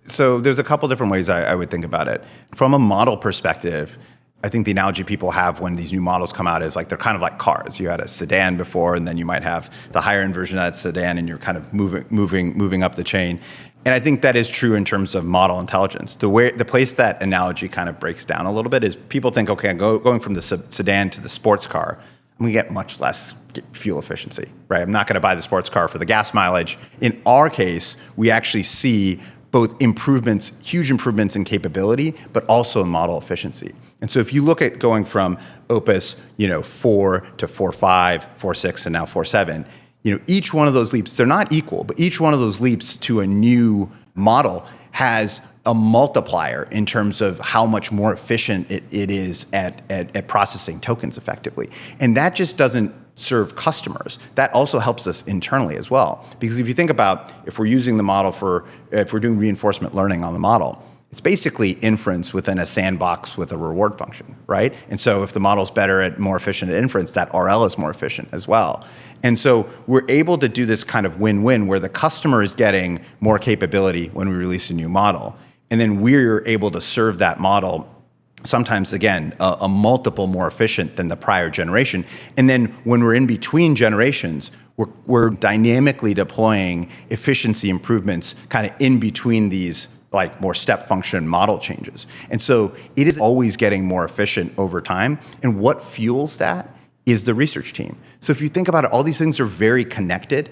So there's a couple different ways I would think about it. From a model perspective, I think the analogy people have when these new models come out is like they're kind of like cars. You had a sedan before, and then you might have the higher end version of that sedan, and you're kind of moving up the chain. And I think that is true in terms of model intelligence. The place that analogy kind of breaks down a little bit is people think, okay, going from the sedan to the sports car, I'm going to get much less fuel efficiency, right? I'm not going to buy the sports car for the gas mileage. In our case, we actually see both huge improvements in capability, but also in model efficiency. And so if you look at going from Opus, 4 to 4.5, 4.6, and now 4.7, each one of those leaps, they're not equal, but each one of those leaps to a new model has a multiplier in terms of how much more efficient it is at processing tokens effectively. And that just doesn't serve customers. That also helps us internally as well. Because if you think about if we're using the model if we're doing reinforcement learning on the model, it's basically inference within a sandbox with a reward function, right? And so if the model's more efficient at inference, that RL is more efficient as well. And so we're able to do this kind of win-win where the customer is getting more capability when we release a new model. And then we're able to serve that model sometimes, again, a multiple more efficient than the prior generation. And then when we're in between generations, we're dynamically deploying efficiency improvements kind of in between these like more step function model changes. And so it is always getting more efficient over time. And what fuels that is the research team. So if you think about it, all these things are very connected.